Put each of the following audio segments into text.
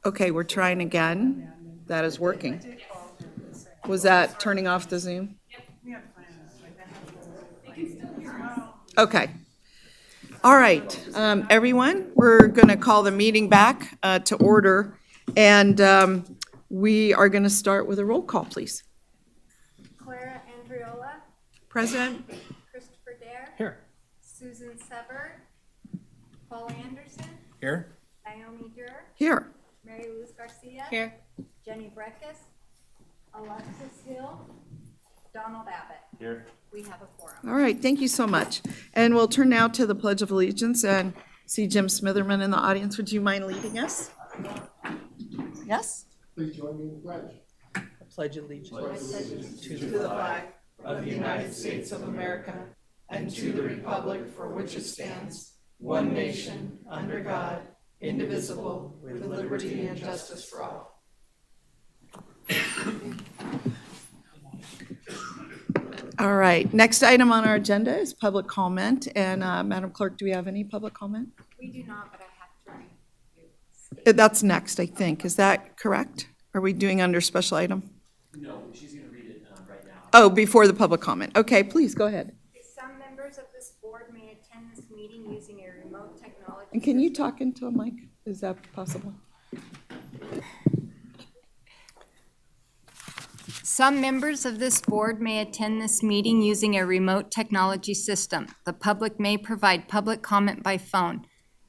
Okay, we're trying again. That is working. Was that turning off the Zoom? Okay. All right, everyone, we're going to call the meeting back to order, and we are going to start with a roll call, please. Clara Andriola, Present. Christopher Dare, Here. Susan Sever, Paul Anderson, Here. Naomi Durr, Here. Mary Luz Garcia, Here. Jenny Breckus, Alexis Hill, Donald Abbott. Here. We have a quorum. All right, thank you so much. And we'll turn now to the Pledge of Allegiance and see Jim Smitherman in the audience. Would you mind leading us? Yes? Please join me in the pledge. I pledge allegiance to the flag of the United States of America and to the republic for which it stands, one nation, under God, indivisible, with liberty and justice for all. All right, next item on our agenda is public comment. And Madam Clerk, do we have any public comment? We do not, but I have to read you. That's next, I think. Is that correct? Are we doing under special item? No, she's going to read it right now. Oh, before the public comment. Okay, please, go ahead. Some members of this board may attend this meeting using a remote technology. And can you talk into a mic? Is that possible? Some members of this board may attend this meeting using a remote technology system. The public may provide public comment by phone.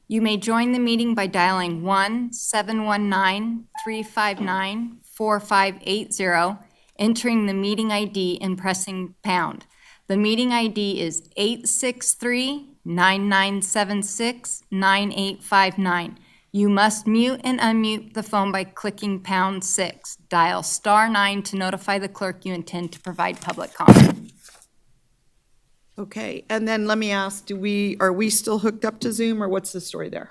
You may join the meeting by dialing 1-719-359-4580, entering the meeting ID and pressing pound. The meeting ID is 863-9976-9859. You must mute and unmute the phone by clicking pound 6. Dial *9 to notify the clerk you intend to provide public comment. Okay, and then let me ask, are we still hooked up to Zoom, or what's the story there?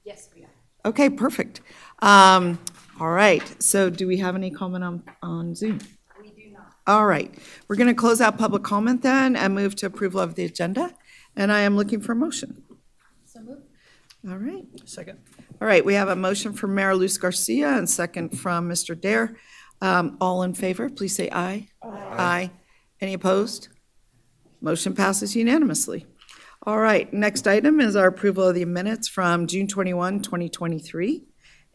Yes, we are. Okay, perfect. All right, so do we have any comment on Zoom? We do not. All right, we're going to close out public comment then and move to approval of the agenda, and I am looking for a motion. So moved. All right. Second. All right, we have a motion from Mayor Luz Garcia and second from Mr. Dare. All in favor, please say aye. Aye. Any opposed? Motion passes unanimously. All right, next item is our approval of the minutes from June 21, 2023.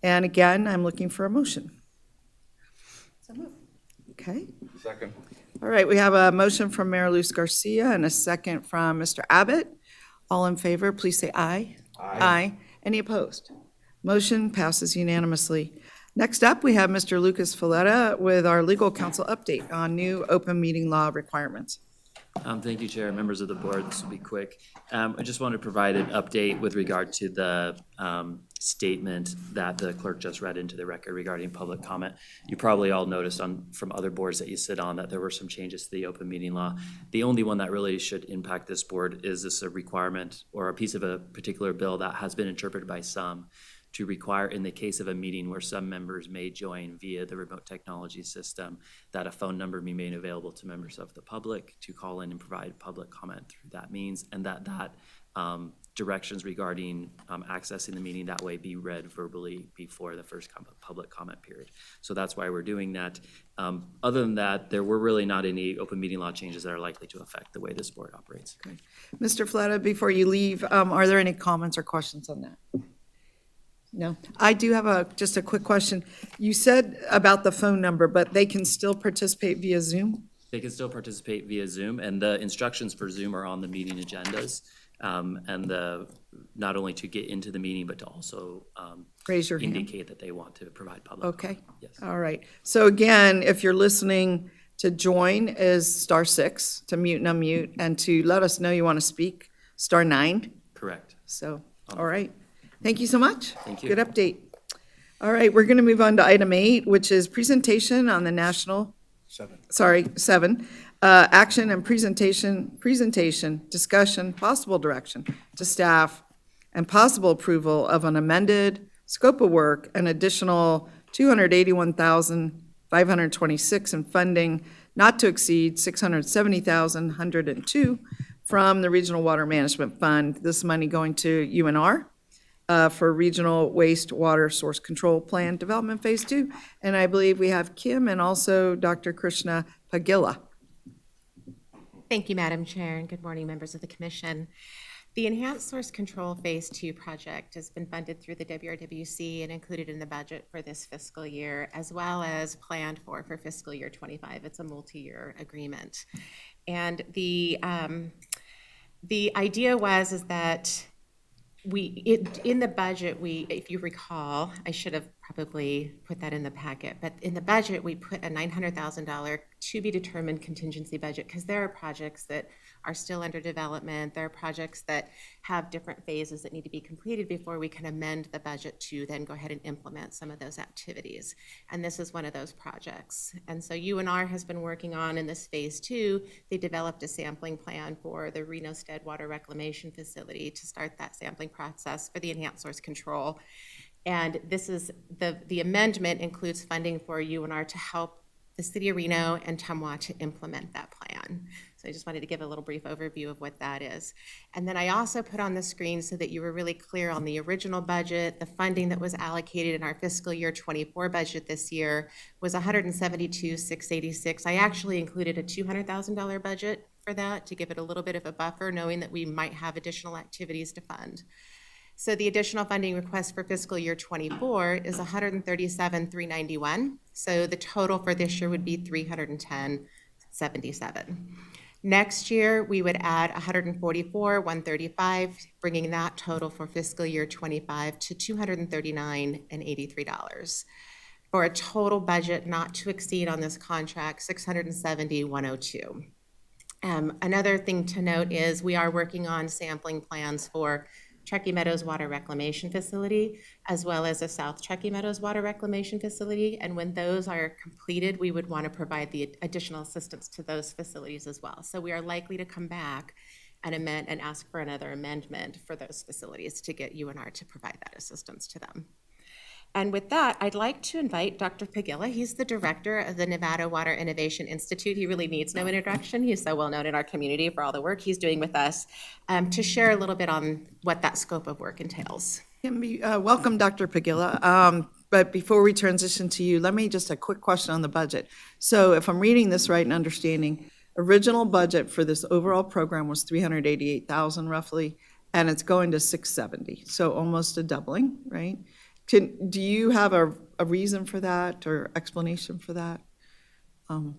And again, I'm looking for a motion. So moved. Okay. Second. All right, we have a motion from Mayor Luz Garcia and a second from Mr. Abbott. All in favor, please say aye. Aye. Any opposed? Motion passes unanimously. Next up, we have Mr. Lucas Filetta with our legal counsel update on new open meeting law requirements. Thank you, Chair, members of the board. This will be quick. I just want to provide an update with regard to the statement that the clerk just read into the record regarding public comment. You probably all noticed from other boards that you sit on that there were some changes to the open meeting law. The only one that really should impact this board is this a requirement or a piece of a particular bill that has been interpreted by some to require, in the case of a meeting where some members may join via the remote technology system, that a phone number be made available to members of the public to call in and provide public comment through that means, and that directions regarding accessing the meeting that way be read verbally before the first public comment period. So that's why we're doing that. Other than that, there were really not any open meeting law changes that are likely to affect the way this board operates. Okay. Mr. Filetta, before you leave, are there any comments or questions on that? No. I do have just a quick question. You said about the phone number, but they can still participate via Zoom? They can still participate via Zoom, and the instructions for Zoom are on the meeting agendas. And not only to get into the meeting, but to also Raise your hand. indicate that they want to provide public Okay. comment. Yes. All right. So again, if you're listening, to join is *6, to mute and unmute, and to let us know you want to speak, *9. Correct. So, all right. Thank you so much. Thank you. Good update. All right, we're going to move on to item 8, which is presentation on the 7. Action and presentation, discussion, possible direction to staff, and possible approval of an amended scope of work, an additional $281,526 in funding, not to exceed $670,102 from the Regional Water Management Fund. This money going to UNR. for Regional Wastewater Source Control Plan Development Phase 2. And I believe we have Kim and also Dr. Krishna Pagila. Thank you, Madam Chair, and good morning, members of the Commission. The Enhanced Source Control Phase 2 project has been funded through the WRWC and included in the budget for this fiscal year, as well as planned for fiscal year 25. It's a multi-year agreement. And the idea is that in the budget, if you recall, I should have probably put that in the packet, but in the budget, we put a $900,000 to be determined contingency budget because there are projects that are still under development. There are projects that have different phases that need to be completed before we can amend the budget to then go ahead and implement some of those activities. And this is one of those projects. And so UNR has been working on in this phase 2, they developed a sampling plan for the Reno Stead Water Reclamation Facility to start that sampling process for the enhanced source control. And this is the amendment includes funding for UNR to help the city of Reno and Tumwa to implement that plan. So I just wanted to give a little brief overview of what that is. And then I also put on the screen so that you were really clear on the original budget, the funding that was allocated in our fiscal year 24 budget this year was $172,686. I actually included a $200,000 budget for that to give it a little bit of a buffer, knowing that we might have additional activities to fund. So the additional funding request for fiscal year 24 is $137,391. So the total for this year would be $310,777. Next year, we would add $144,135, bringing that total for fiscal year 25 to $239,083, for a total budget not to exceed on this contract $670,102. Another thing to note is we are working on sampling plans for Truckee Meadows Water Reclamation Facility, as well as a South Truckee Meadows Water Reclamation Facility. And when those are completed, we would want to provide the additional assistance to those facilities as well. So we are likely to come back and amend and ask for another amendment for those facilities to get UNR to provide that assistance to them. And with that, I'd like to invite Dr. Pagila. He's the director of the Nevada Water Innovation Institute. He really needs no introduction. He's so well known in our community for all the work he's doing with us, to share a little bit on what that scope of work entails. Welcome, Dr. Pagila. But before we transition to you, let me just a quick question on the budget. So if I'm reading this right and understanding, original budget for this overall program was $388,000 roughly, and it's going to $670,000, so almost a doubling, right? Do you have a reason for that or explanation for that? On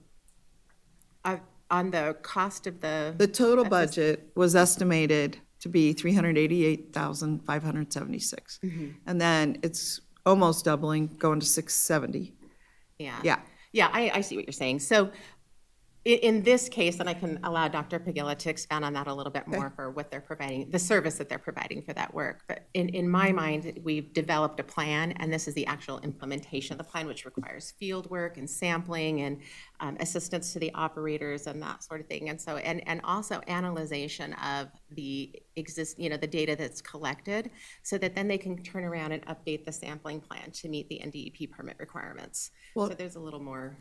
the cost of the total budget was estimated to be $388,576. And then it's almost doubling, going to $670,000. Yeah, I see what you're saying. So in this case, and I can allow Dr. Pagila to expand on that a little bit more for what they're providing, the service that they're providing for that work. But in my mind, we've developed a plan, and this is the actual implementation of the plan, which requires field work and sampling and assistance to the operators and that sort of thing. And so, and also analyzation of the the data that's collected, so that then they can turn around and update the sampling plan to meet the NDEP permit requirements. So there's a little more.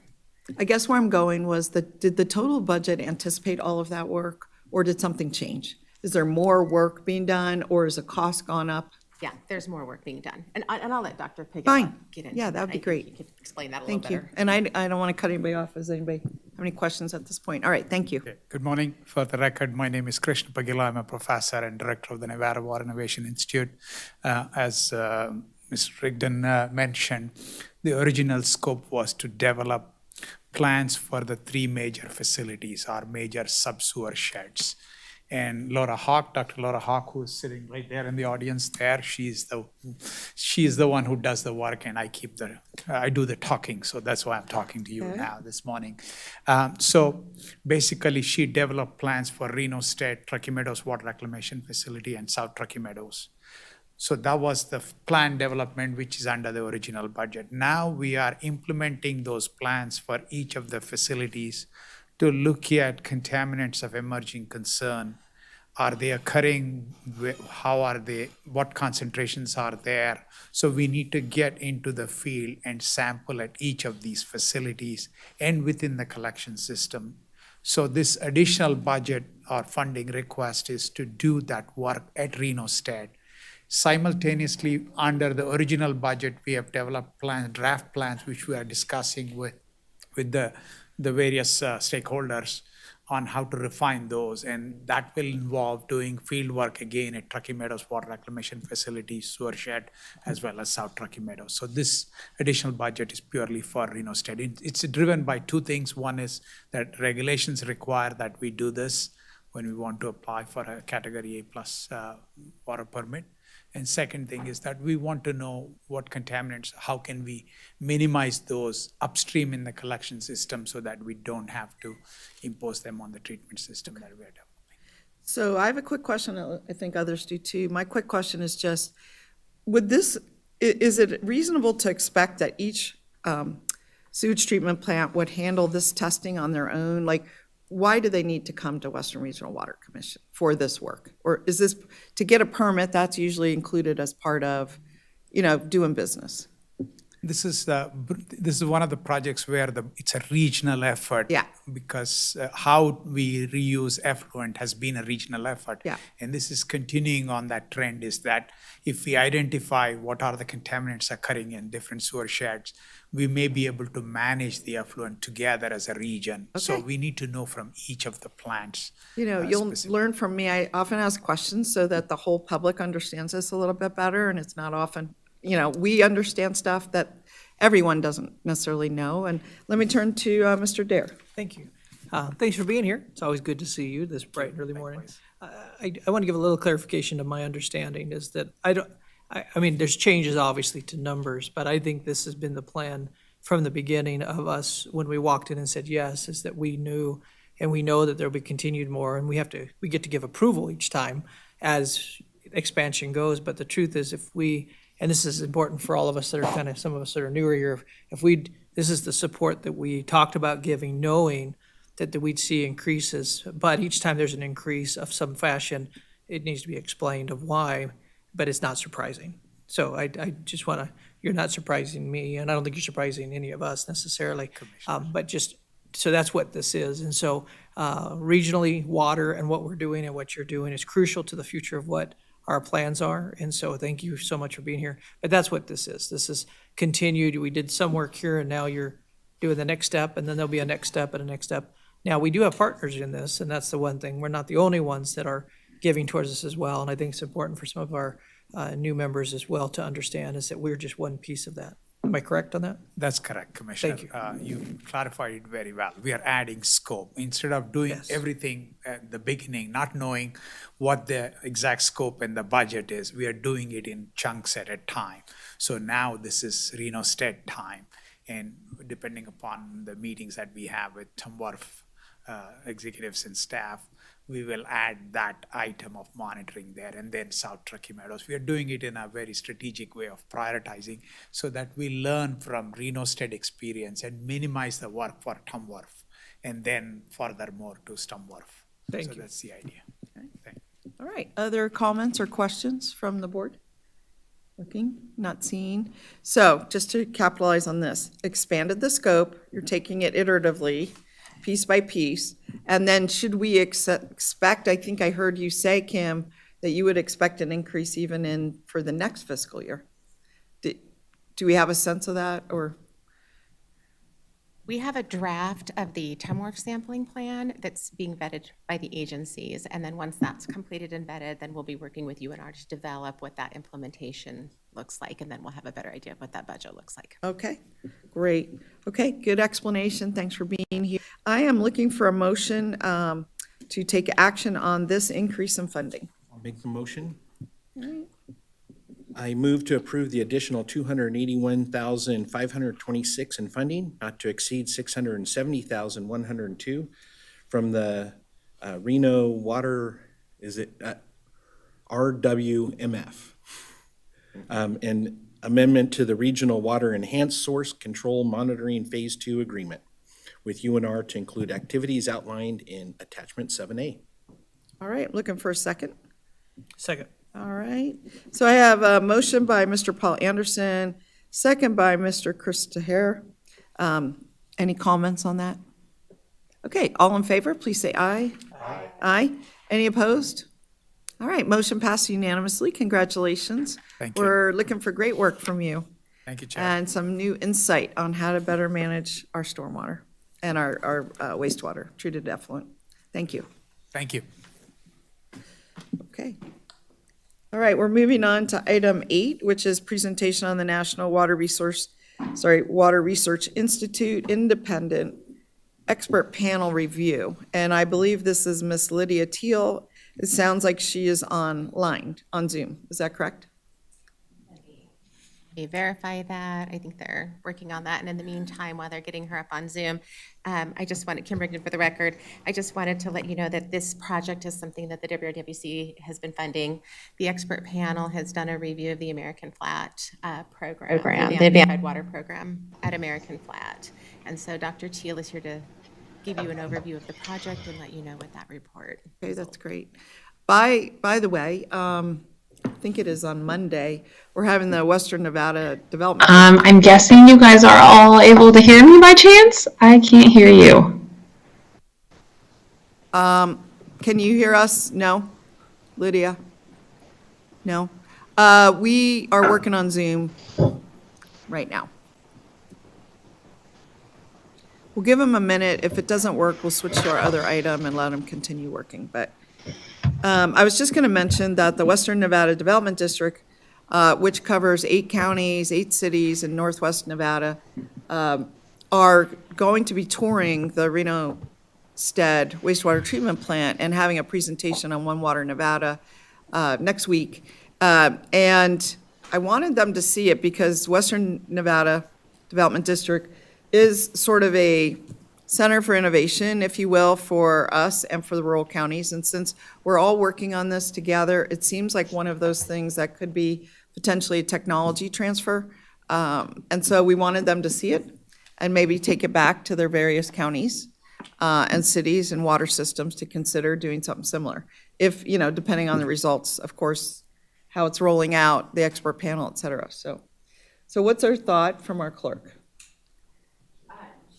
I guess where I'm going was did the total budget anticipate all of that work, or did something change? Is there more work being done, or has the cost gone up? Yeah, there's more work being done. And I'll let Dr. Pagila get into that. Yeah, that'd be great. You could explain that a little Thank you. better. And I don't want to cut anybody off. Does anybody have any questions at this point? All right, thank you. Okay. Good morning. For the record, my name is Krishna Pagila. I'm a professor and director of the Nevada Water Innovation Institute. As Ms. Rigdon mentioned, the original scope was to develop plans for the three major facilities, our major subsewer sheds. And Dr. Laura Hawk, who's sitting right there in the audience there, she's the one who does the work, and I do the talking, so that's why I'm talking to you now this morning. So basically, she developed plans for Reno State, Truckee Meadows Water Reclamation Facility, and South Truckee Meadows. So that was the plan development, which is under the original budget. Now we are implementing those plans for each of the facilities to look at contaminants of emerging concern. Are they occurring? How are they? What concentrations are there? So we need to get into the field and sample at each of these facilities and within the collection system. So this additional budget or funding request is to do that work at Reno State. Simultaneously, under the original budget, we have developed plans, draft plans, which we are discussing with the various stakeholders on how to refine those. And that will involve doing field work again at Truckee Meadows Water Reclamation Facility, sewer shed, as well as South Truckee Meadows. So this additional budget is purely for Reno State. It's driven by two things. One is that regulations require that we do this when we want to apply for a Category A plus water permit. And second thing is that we want to know what contaminants, how can we minimize those upstream in the collection system so that we don't have to impose them on the treatment system that we are developing. So I have a quick question, I think others do too. My quick question is just, is it reasonable to expect that each sewage treatment plant would handle this testing on their own? Like, why do they need to come to Western Regional Water Commission for this work? Or is this, to get a permit, that's usually included as part of, doing business? This is one of the projects where it's a regional effort. Yeah. Because how we reuse effluent has been a regional effort. Yeah. And this is continuing on that trend, is that if we identify what are the contaminants occurring in different sewer sheds, we may be able to manage the effluent together as a region. So Okay. we need to know from each of the plants. You'll specific- learn from me. I often ask questions so that the whole public understands this a little bit better, and it's not often, we understand stuff that everyone doesn't necessarily know. And let me turn to Mr. Dare. Thank you. Thanks for being here. It's always good to see you this bright and early morning. I want to give a little clarification to my understanding is that I mean, there's changes obviously to numbers, but I think this has been the plan from the beginning of us when we walked in and said yes, is that we knew and we know that there'll be continued more, and we get to give approval each time as expansion goes. But the truth is, and this is important for all of us that are some of us that are newer here, this is the support that we talked about giving, knowing that we'd see increases. But each time there's an increase of some fashion, it needs to be explained of why, but it's not surprising. So I just want to, you're not surprising me, and I don't think you're surprising any of us necessarily. But so that's what this is. And so regionally, water and what we're doing and what you're doing is crucial to the future of what our plans are. And so thank you so much for being here. But that's what this is. This is continued. We did some work here, and now you're doing the next step, and then there'll be a next step and a next step. Now, we do have partners in this, and that's the one thing. We're not the only ones that are giving towards this as well. And I think it's important for some of our new members as well to understand is that we're just one piece of that. Am I correct on that? That's correct, Commissioner. Thank You clarified it very well. We are adding scope. Instead of doing Yes. everything at the beginning, not knowing what the exact scope and the budget is, we are doing it in chunks at a time. So now this is Reno State time. And depending upon the meetings that we have with TUMWRF executives and staff, we will add that item of monitoring there, and then South Truckee Meadows. We are doing it in a very strategic way of prioritizing so that we learn from Reno State experience and minimize the work for TUMWRF, and then furthermore to STUMWRF. Thank So you. that's the idea. Thank you. All right, other comments or questions from the board? Looking, not seeing. So just to capitalize on this, expanded the scope, you're taking it iteratively, piece by piece. And then should we expect, I think I heard you say, Kim, that you would expect an increase even for the next fiscal year? Do we have a sense of that, or? We have a draft of the TUMWRF sampling plan that's being vetted by the agencies. And then once that's completed and vetted, then we'll be working with UNR to develop what that implementation looks like. And then we'll have a better idea of what that budget looks like. Okay, great. Okay, good explanation. Thanks for being here. I am looking for a motion to take action on this increase in funding. I'll make the motion. I move to approve the additional $281,526 in funding, not to exceed $670,102 from the Reno Water, RWMF? And amendment to the Regional Water Enhanced Source Control Monitoring Phase 2 Agreement with UNR to include activities outlined in Attachment 7A. All right, looking for a second. Second. All right, so I have a motion by Mr. Paul Anderson, second by Mr. Chris Tahir. Any comments on that? Okay, all in favor, please say aye. Aye. Aye. Any opposed? All right, motion passed unanimously. Congratulations. Thank you. We're looking for great work from you Thank you, Chair. and some new insight on how to better manage our stormwater and our wastewater, treated effluent. Thank you. Thank you. Okay. All right, we're moving on to item 8, which is presentation on the National Water Research Institute Independent Expert Panel Review. And I believe this is Miss Lydia Teal. It sounds like she is online, on Zoom. Is that correct? We verify that. I think they're working on that. And in the meantime, while they're getting her up on Zoom, I just wanted, Kim Rigdon for the record, I just wanted to let you know that this project is something that the WRWC has been funding. The expert panel has done a review of the American Flat program, the Purified Water program at American Flat. And so Dr. Teal is here to give you an overview of the project and let you know what that report. Okay, that's great. By the way, I think it is on Monday, we're having the Western Nevada Development. I'm guessing you guys are all able to hear me by chance? I can't hear you. Can you hear us? No? Lydia? No? We are working on Zoom right now. We'll give them a minute. If it doesn't work, we'll switch to our other item and let them continue working. But I was just going to mention that the Western Nevada Development District, which covers 8 counties, 8 cities in northwest Nevada, are going to be touring the Reno Stead wastewater treatment plant and having a presentation on OneWater Nevada next week. And I wanted them to see it because Western Nevada Development District is sort of a center for innovation, if you will, for us and for the rural counties. And since we're all working on this together, it seems like one of those things that could be potentially a technology transfer. And so we wanted them to see it and maybe take it back to their various counties and cities and water systems to consider doing something similar. If, depending on the results, of course, how it's rolling out, the expert panel, et cetera. So what's our thought from our clerk?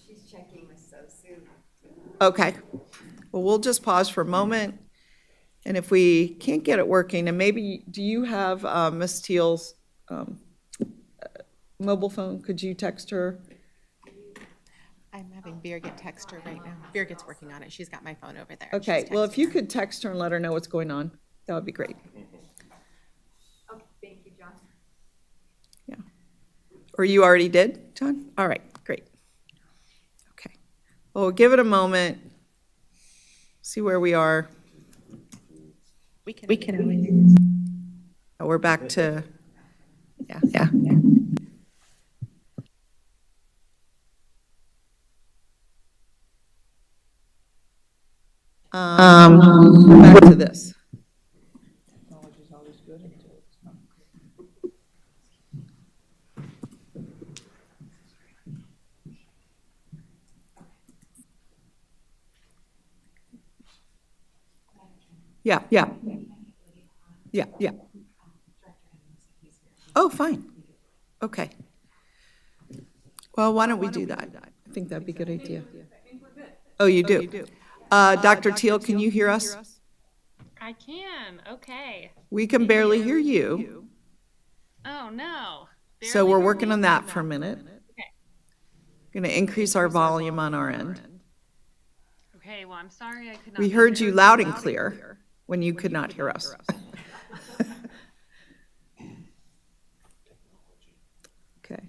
She's checking with SOSU. Okay. Well, we'll just pause for a moment. And if we can't get it working, and maybe, do you have Ms. Teal's mobile phone? Could you text her? I'm having Birgit text her right now. Birgit's working on it. She's got my phone over there. Okay, She's well, texting if you her. could text her and let her know what's going on, that would be great. Okay, thank you, John. Yeah. Or you already did, John? All right, great. Okay. Well, we'll give it a moment, see where we are. We can always. Oh, we're back to, yeah. Back to this. Yeah. Oh, fine. Okay. Well, why don't we do that? I think that'd be a good idea. Oh, you do? Dr. Teal, can you hear us? I can, okay. We can barely hear you, Oh, no. so Barely we're hear working me? on that for a minute. Okay. Going to increase our volume on our end. Okay, well, I'm sorry I could not. We be heard here. you loud and clear when you could not hear us. Okay.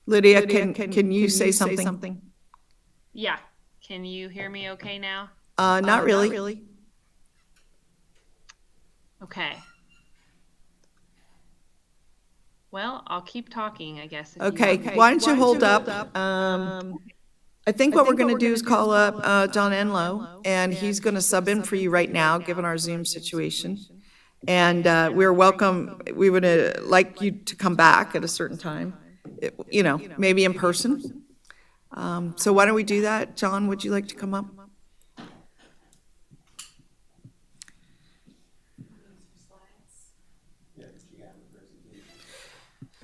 Lydia, can you say something? Yeah, can you hear me okay now? Not really. Okay. Well, I'll keep talking, I guess. if you Okay, want. why don't you hold up? I think what we're going to do is call up John Enlow, and he's going to sub in for you right now, given our Zoom situation. And we're welcome, we would like you to come back at a certain time, maybe in person. So why don't we do that? John, would you like to come up?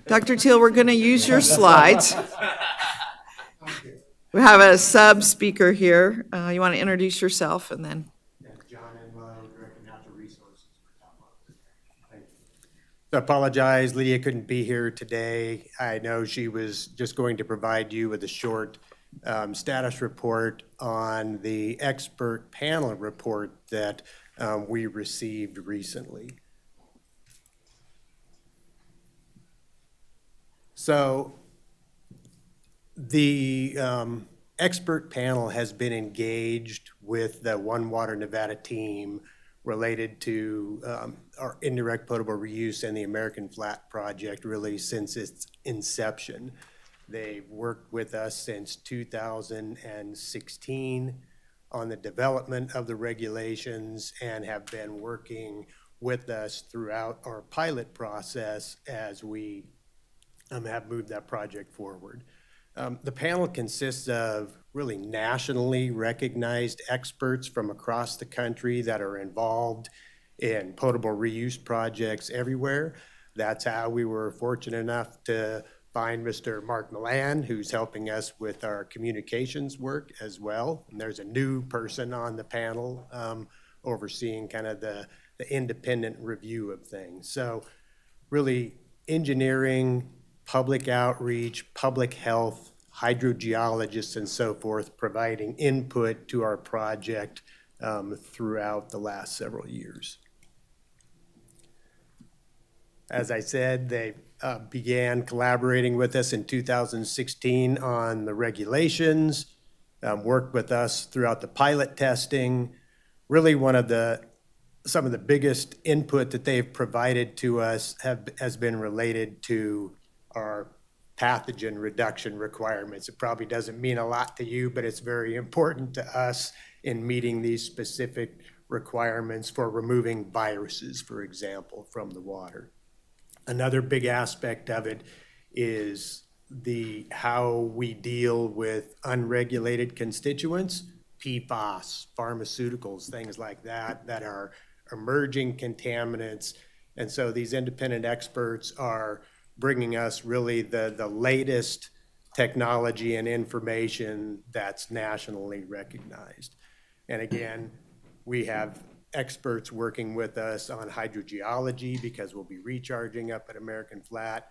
Dr. Teal, we're going to use your slides. We have a sub-speaker here. You want to introduce yourself and then, John Enlow, Director of Natural Resources for Top Water. Thank you. So I apologize, Lydia couldn't be here today. I know she was just going to provide you with a short status report on the expert panel report that we received recently. So the expert panel has been engaged with the OneWater Nevada team related to our indirect potable reuse and the American Flat project really since its inception. They've worked with us since 2016 on the development of the regulations and have been working with us throughout our pilot process as we have moved that project forward. The panel consists of really nationally recognized experts from across the country that are involved in potable reuse projects everywhere. That's how we were fortunate enough to find Mr. Mark Milan, who's helping us with our communications work as well. And there's a new person on the panel overseeing kind of the independent review of things. So really engineering, public outreach, public health, hydrogeologists and so forth, providing input to our project throughout the last several years. As I said, they began collaborating with us in 2016 on the regulations, worked with us throughout the pilot testing. Really some of the biggest input that they've provided to us has been related to our pathogen reduction requirements. It probably doesn't mean a lot to you, but it's very important to us in meeting these specific requirements for removing viruses, for example, from the water. Another big aspect of it is how we deal with unregulated constituents, PFAS, pharmaceuticals, things like that, that are emerging contaminants. And so these independent experts are bringing us really the latest technology and information that's nationally recognized. And again, we have experts working with us on hydrogeology because we'll be recharging up at American Flat,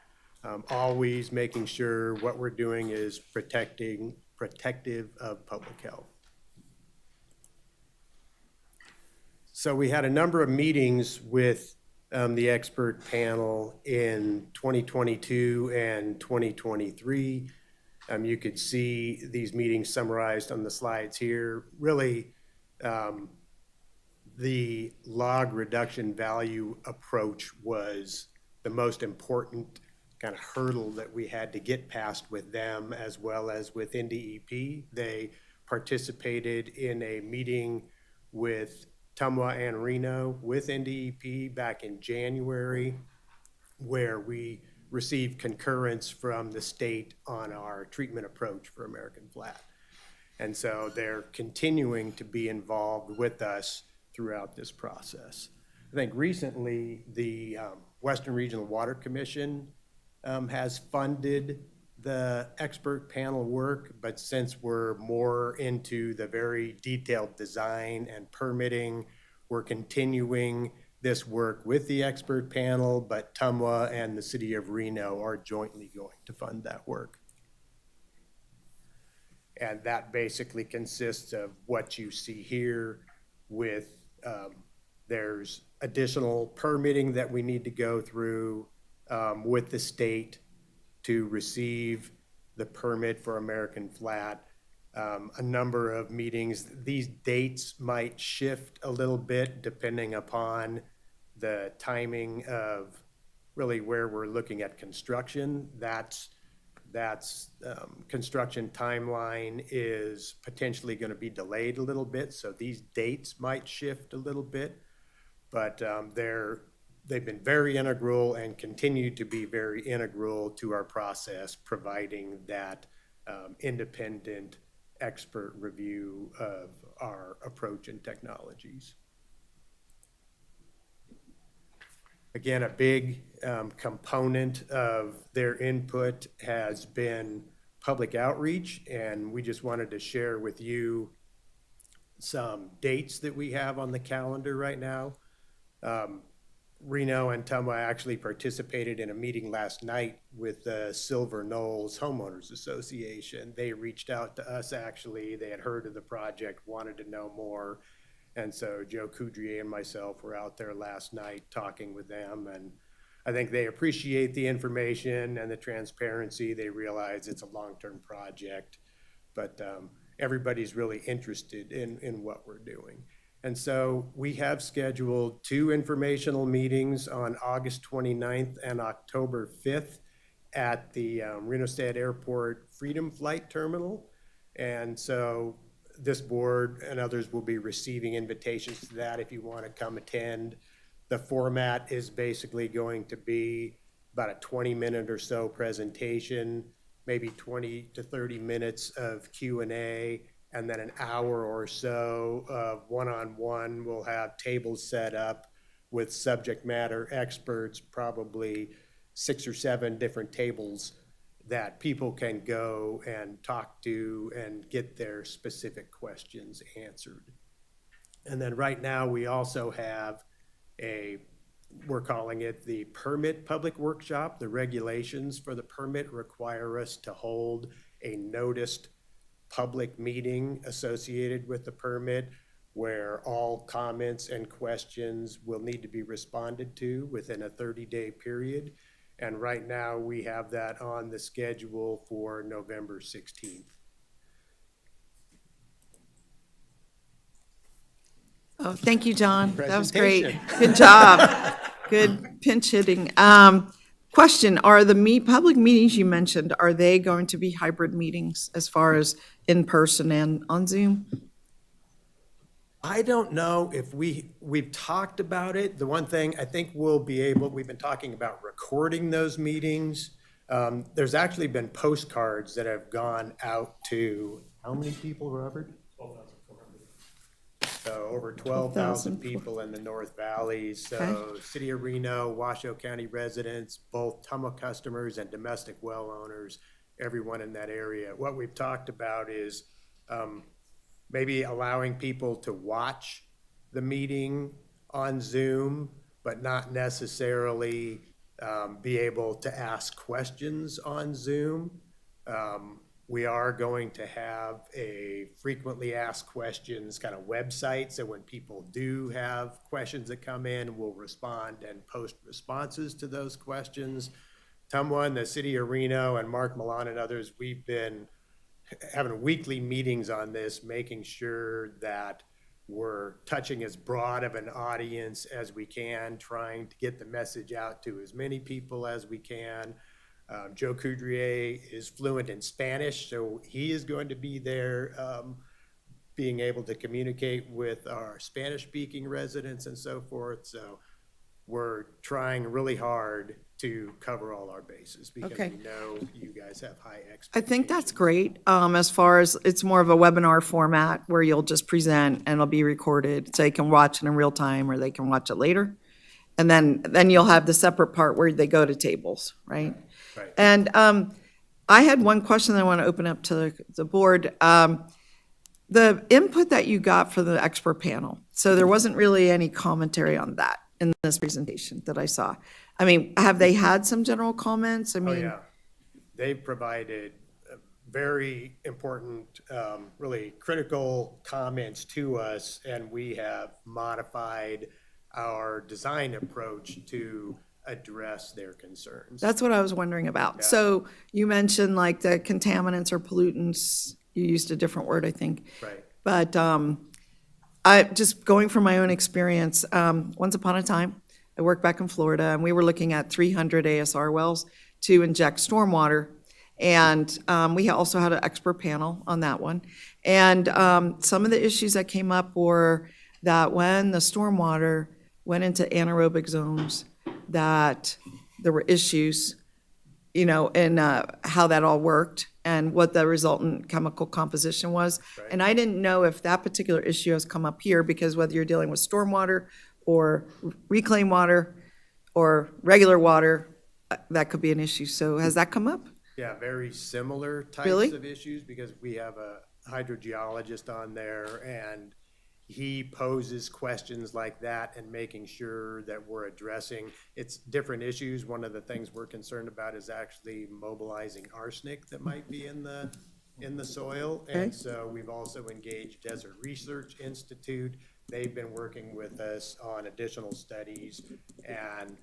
always making sure what we're doing is protective of public health. So we had a number of meetings with the expert panel in 2022 and 2023. You could see these meetings summarized on the slides here. Really, the log reduction value approach was the most important kind of hurdle that we had to get past with them as well as with NDEP. They participated in a meeting with Tumwa and Reno with NDEP back in January, where we received concurrence from the state on our treatment approach for American Flat. And so they're continuing to be involved with us throughout this process. I think recently the Western Regional Water Commission has funded the expert panel work, but since we're more into the very detailed design and permitting, we're continuing this work with the expert panel, but Tumwa and the city of Reno are jointly going to fund that work. And that basically consists of what you see here with there's additional permitting that we need to go through with the state to receive the permit for American Flat. A number of meetings. These dates might shift a little bit depending upon the timing of really where we're looking at construction. That's construction timeline is potentially going to be delayed a little bit, so these dates might shift a little bit, but they've been very integral and continue to be very integral to our process, providing that independent expert review of our approach and technologies. Again, a big component of their input has been public outreach, and we just wanted to share with you some dates that we have on the calendar right now. Reno and Tumwa actually participated in a meeting last night with the Silver Knolls Homeowners Association. They reached out to us, actually. They had heard of the project, wanted to know more. And so Joe Coudrier and myself were out there last night talking with them. And I think they appreciate the information and the transparency. They realize it's a long-term project, but everybody's really interested in what we're doing. And so we have scheduled 2 informational meetings on August 29th and October 5th at the Reno-State Airport Freedom Flight Terminal. And so this board and others will be receiving invitations to that if you want to come attend. The format is basically going to be about a 20-minute or so presentation, maybe 20 to 30 minutes of Q&A, and then an hour or so of one-on-one. We'll have tables set up with subject matter experts, probably 6 or 7 different tables that people can go and talk to and get their specific questions answered. And then right now, we also have we're calling it the Permit Public Workshop. The regulations for the permit require us to hold a noticed public meeting associated with the permit where all comments and questions will need to be responded to within a 30-day period. And right now, we have that on the schedule for November 16th. Oh, thank you, John. That was great. Presentation. Good job. Good pinch hitting. Question, are the public meetings you mentioned, are they going to be hybrid meetings as far as in person and on Zoom? I don't know if we've talked about it. The one thing I think we've been talking about recording those meetings. There's actually been postcards that have gone out to, how many people, Robert? 12,400. So over 12,000 people in the North Valley. So City of Reno, Washoe County residents, both Tumwa customers and domestic well owners, everyone in that area. What we've talked about is maybe allowing people to watch the meeting on Zoom, but not necessarily be able to ask questions on Zoom. We are going to have a frequently asked questions kind of website, so when people do have questions that come in, we'll respond and post responses to those questions. Tumwa and the City of Reno and Mark Milan and others, we've been having weekly meetings on this, making sure that we're touching as broad of an audience as we can, trying to get the message out to as many people as we can. Joe Coudrier is fluent in Spanish, so he is going to be there being able to communicate with our Spanish-speaking residents and so forth. So we're trying really hard to cover all our bases because we know you guys have high expectations. I think that's great. As far as it's more of a webinar format where you'll just present and it'll be recorded so they can watch it in real time or they can watch it later. And then you'll have the separate part where they go to tables, right? Right. And I had one question that I want to open up to the board. The input that you got for the expert panel, so there wasn't really any commentary on that in this presentation that I saw. I mean, have they had some general comments? I mean, Oh, yeah. They've provided very important, really critical comments to us, and we have modified our design approach to address their concerns. that's what I was wondering about. Yeah. So you mentioned like the contaminants or pollutants, you used a different word, I think. Right. But I just going from my own experience, once upon a time, I worked back in Florida, and we were looking at 300 ASR wells to inject stormwater. And we also had an expert panel on that one. And some of the issues that came up were that when the stormwater went into anaerobic zones, that there were issues, in how that all worked and what the resultant chemical composition was. Right. And I didn't know if that particular issue has come up here, because whether you're dealing with stormwater or reclaimed water or regular water, that could be an issue. So has that come up? Yeah, very similar Really? types of issues, because we have a hydrogeologist on there, and he poses questions like that and making sure that we're addressing, it's different issues. One of the things we're concerned about is actually mobilizing arsenic that might be in the soil. Okay. And so we've also engaged Desert Research Institute. They've been working with us on additional studies and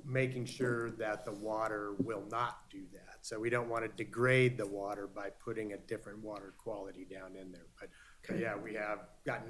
making sure that the water will not do that. So we don't want to degrade the water by putting a different water quality down in there. But yeah, we have gotten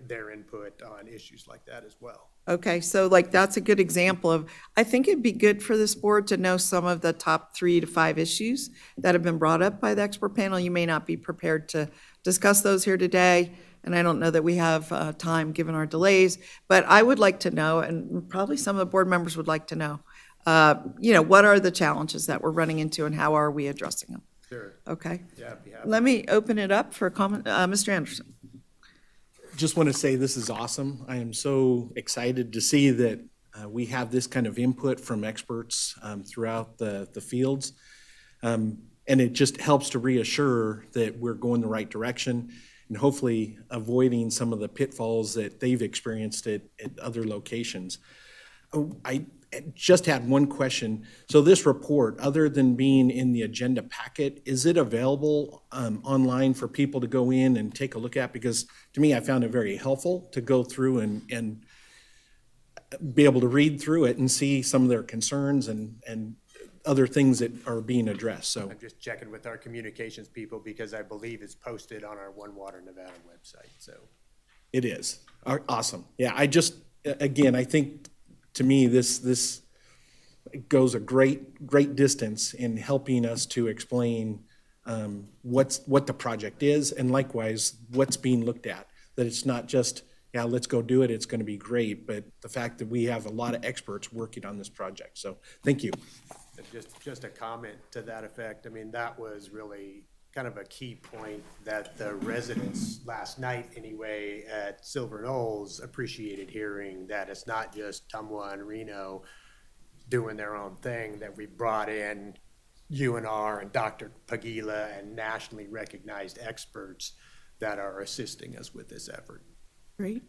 their input on issues like that as well. Okay, so like, that's a good example of, I think it'd be good for this board to know some of the top 3 to 5 issues that have been brought up by the expert panel. You may not be prepared to discuss those here today, and I don't know that we have time, given our delays, but I would like to know, and probably some of the board members would like to know, what are the challenges that we're running into and how are we addressing them? Sure. Okay? Yeah, I'd be happy. Let me open it up for comment. Mr. Anderson? Just want to say this is awesome. I am so excited to see that we have this kind of input from experts throughout the fields. And it just helps to reassure that we're going the right direction and hopefully avoiding some of the pitfalls that they've experienced at other locations. I just had one question. So this report, other than being in the agenda packet, is it available online for people to go in and take a look at? Because to me, I found it very helpful to go through and be able to read through it and see some of their concerns and other things that are being addressed. So I'm just checking with our communications people, because I believe it's posted on our OneWater Nevada website, so. it is. Awesome. Yeah, again, I think to me, this goes a great distance in helping us to explain what the project is, and likewise, what's being looked at. That it's not just, yeah, let's go do it, it's going to be great, but the fact that we have a lot of experts working on this project. So thank you. And just a comment to that effect. I mean, that was really kind of a key point that the residents last night anyway at Silver Knolls appreciated hearing, that it's not just Tumwa and Reno doing their own thing, that we brought in UNR and Dr. Pagila and nationally recognized experts that are assisting us with this effort. Great.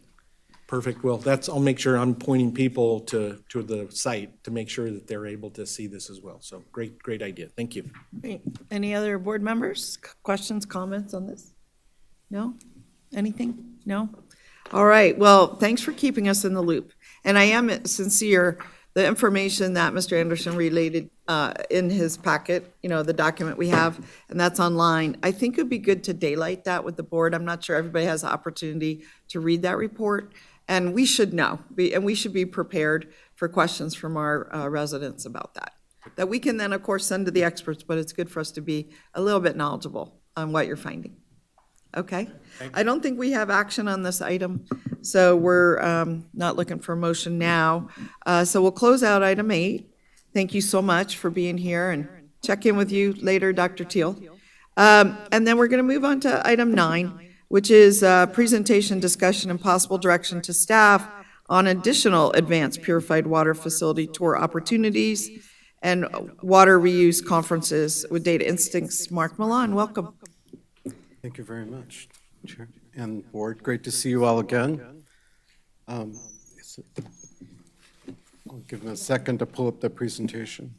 Perfect. Well, I'll make sure I'm pointing people to the site to make sure that they're able to see this as well. So great idea. Thank you. Great. Any other board members? Questions, comments on this? No? Anything? No? All right. Well, thanks for keeping us in the loop. And I am sincere, the information that Mr. Anderson related in his packet, the document we have, and that's online, I think it would be good to daylight that with the board. I'm not sure everybody has the opportunity to read that report. And we should know, and we should be prepared for questions from our residents about that we can then, of course, send to the experts, but it's good for us to be a little bit knowledgeable on what you're finding. Okay? I don't think we have action on this item, so we're not looking for a motion now. So we'll close out item 8. Thank you so much for being here, and check in with you later, Dr. Teal. And then we're going to move on to item 9, which is presentation, discussion, and possible direction to staff on additional advanced purified water facility tour opportunities and water reuse conferences with Data Instincts. Mark Milan, welcome. Thank you very much, Chair and Board. Great to see you all again. I'll give them a second to pull up the presentation.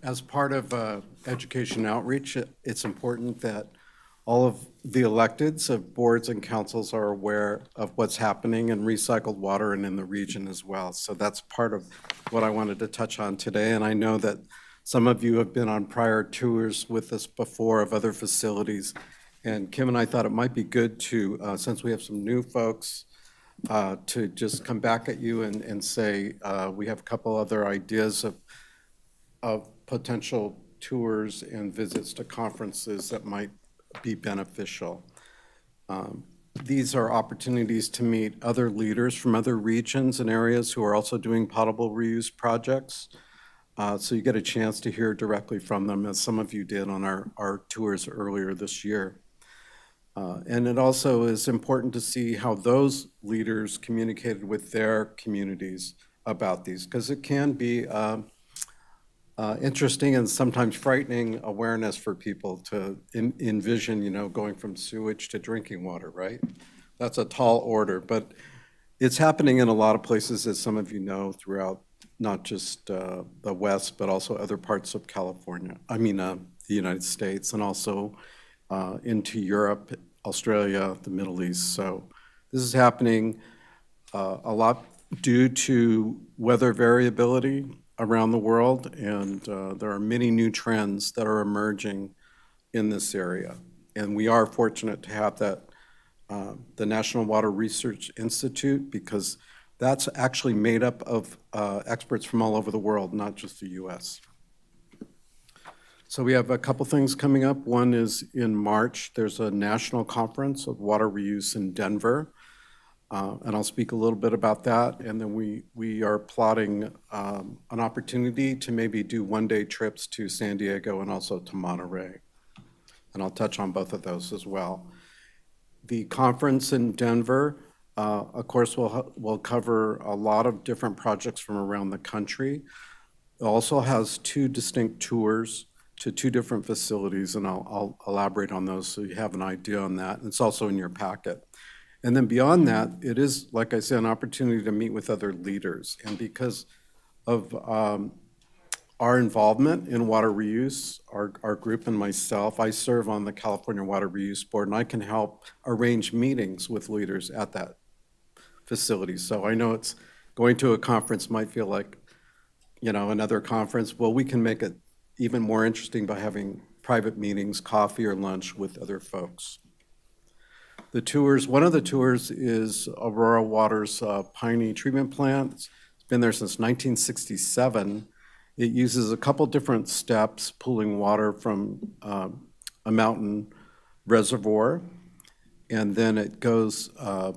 As part of education outreach, it's important that all of the electeds of boards and councils are aware of what's happening in recycled water and in the region as well. So that's part of what I wanted to touch on today. And I know that some of you have been on prior tours with us before of other facilities. And Kim and I thought it might be good to, since we have some new folks, to just come back at you and say, we have a couple other ideas of potential tours and visits to conferences that might be beneficial. These are opportunities to meet other leaders from other regions and areas who are also doing potable reuse projects. So you get a chance to hear directly from them, as some of you did on our tours earlier this year. And it also is important to see how those leaders communicated with their communities about these, because it can be interesting and sometimes frightening awareness for people to envision, going from sewage to drinking water, right? That's a tall order, but it's happening in a lot of places, as some of you know, throughout not just the West, but also other parts of California, the United States, and also into Europe, Australia, the Middle East. So this is happening a lot due to weather variability around the world, and there are many new trends that are emerging in this area. And we are fortunate to have that, the National Water Research Institute, because that's actually made up of experts from all over the world, not just the US. So we have a couple things coming up. One is in March, there's a national conference of water reuse in Denver. And I'll speak a little bit about that. And then we are plotting an opportunity to maybe do one-day trips to San Diego and also to Monterey. And I'll touch on both of those as well. The conference in Denver, of course, will cover a lot of different projects from around the country. It also has two distinct tours to two different facilities, and I'll elaborate on those so you have an idea on that. It's also in your packet. And then beyond that, it is, like I said, an opportunity to meet with other leaders. And because of our involvement in water reuse, our group and myself, I serve on the California Water Reuse Board, and I can help arrange meetings with leaders at that facility. So I know it's going to a conference might feel like, another conference. Well, we can make it even more interesting by having private meetings, coffee or lunch with other folks. The tours, one of the tours is Aurora Water's Piney Treatment Plant. It's been there since 1967. It uses a couple different steps, pulling water from a mountain reservoir, and then it goes,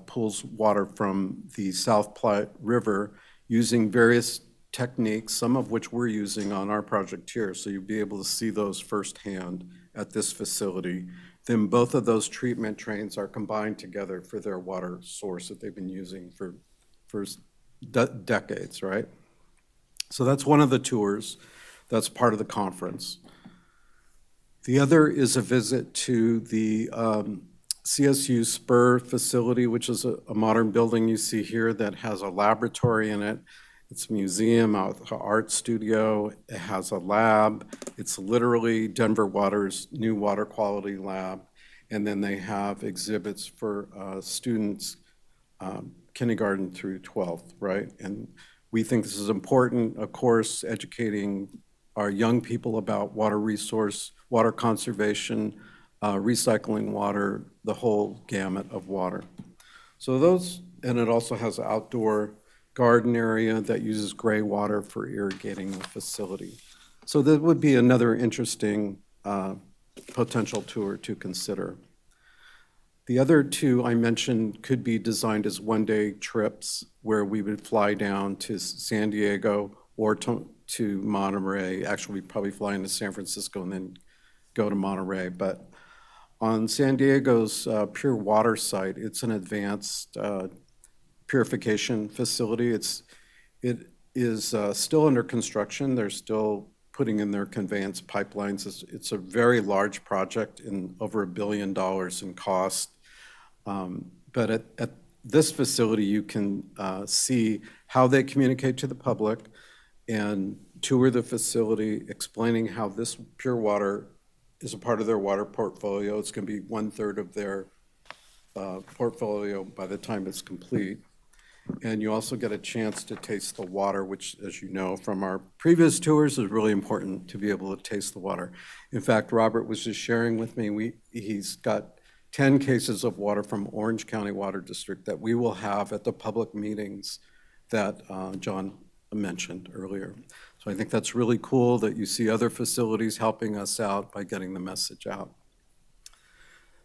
pulls water from the South Platte River using various techniques, some of which we're using on our project here. So you'll be able to see those firsthand at this facility. Then both of those treatment trains are combined together for their water source that they've been using for decades, right? So that's one of the tours. That's part of the conference. The other is a visit to the CSU Spur facility, which is a modern building you see here that has a laboratory in it. It's a museum, an art studio. It has a lab. It's literally Denver Water's new water quality lab. And then they have exhibits for students, kindergarten through 12th, right? And we think this is important, of course, educating our young people about water resource, water conservation, recycling water, the whole gamut of water. So those, and it also has an outdoor garden area that uses gray water for irrigating the facility. So that would be another interesting potential tour to consider. The other two I mentioned could be designed as one-day trips where we would fly down to San Diego or to Monterey. Actually, we'd probably fly into San Francisco and then go to Monterey. But on San Diego's Pure Water site, it's an advanced purification facility. It is still under construction. They're still putting in their conveyance pipelines. It's a very large project in over $1 billion in cost. But at this facility, you can see how they communicate to the public and tour the facility, explaining how this pure water is a part of their water portfolio. It's going to be 1/3 of their portfolio by the time it's complete. And you also get a chance to taste the water, which, as you know from our previous tours, is really important to be able to taste the water. In fact, Robert was just sharing with me, he's got 10 cases of water from Orange County Water District that we will have at the public meetings that John mentioned earlier. So I think that's really cool that you see other facilities helping us out by getting the message out.